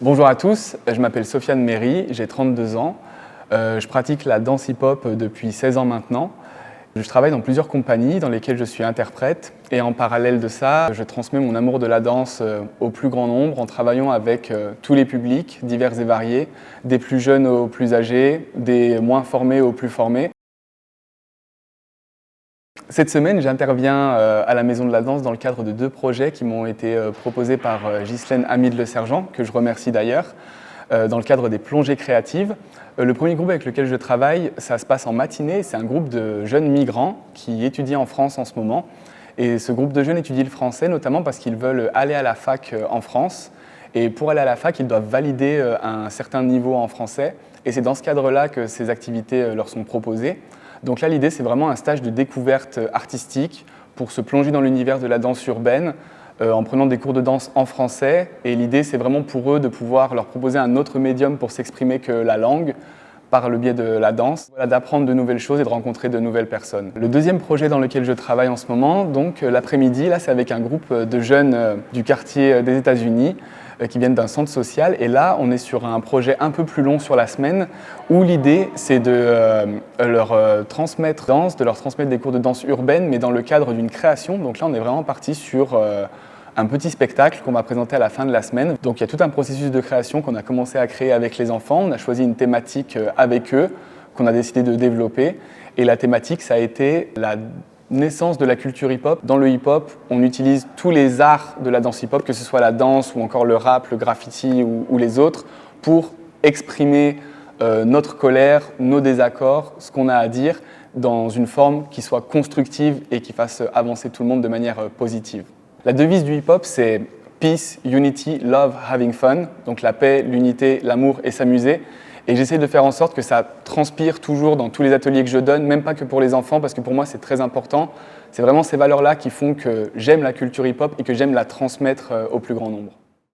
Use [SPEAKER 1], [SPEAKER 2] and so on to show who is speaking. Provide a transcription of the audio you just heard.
[SPEAKER 1] Bonjour à tous, je m'appelle Sofiane Méry, j'ai 32 ans. Je pratique la danse hip-hop depuis 16 ans maintenant. Je travaille dans plusieurs compagnies dans lesquelles je suis interprète et en parallèle de ça, je transmets mon amour de la danse au plus grand nombre en travaillant avec tous les publics divers et variés, des plus jeunes aux plus âgés, des moins formés aux plus formés. Cette semaine, j'interviens à la Maison de la Danse dans le cadre de 2 projets qui m'ont été proposés par Ghislaine Hamid Le Sergent, que je remercie d'ailleurs, dans le cadre des plongées créatives. Le premier groupe avec lequel je travaille, ça se passe en matinée, c'est un groupe de jeunes migrants qui étudient en France en ce moment. Et ce groupe de jeunes étudie le français notamment parce qu'ils veulent aller à la fac en France. Et pour aller à la fac, ils doivent valider un certain niveau en français. Et c'est dans ce cadre-là que ces activités leur sont proposées. Donc là, l'idée, c'est vraiment un stage de découverte artistique pour se plonger dans l'univers de la danse urbaine en prenant des cours de danse en français. Et l'idée, c'est vraiment pour eux de pouvoir leur proposer un autre médium pour s'exprimer que la langue par le biais de la danse, d'apprendre de nouvelles choses et de rencontrer de nouvelles personnes. Le deuxième projet dans lequel je travaille en ce moment, donc l'après-midi, là, c'est avec un groupe de jeunes du quartier des États-Unis qui viennent d'un centre social. Et là, on est sur un projet un peu plus long sur la semaine où l'idée, c'est de leur transmettre danse, de leur transmettre des cours de danse urbaine, mais dans le cadre d'une création. Donc là, on est vraiment parti sur un petit spectacle qu'on va présenter à la fin de la semaine. Donc il y a tout un processus de création qu'on a commencé à créer avec les enfants. On a choisi une thématique avec eux qu'on a décidé de développer. Et la thématique, ça a été la naissance de la culture hip-hop. Dans le hip-hop, on utilise tous les arts de la danse hip-hop, que ce soit la danse ou encore le rap, le graffiti ou les autres, pour exprimer notre colère, nos désaccords, ce qu'on a à dire, dans une forme qui soit constructive et qui fasse avancer tout le monde de manière positive. La devise du hip-hop, c'est Peace, Unity, Love, Having Fun, donc la paix, l'unité, l'amour et s'amuser. Et j'essaie de faire en sorte que ça transpire toujours dans tous les ateliers que je donne, même pas que pour les enfants, parce que pour moi c'est très important. C'est vraiment ces valeurs-là qui font que j'aime la culture hip-hop et que j'aime la transmettre au plus grand nombre.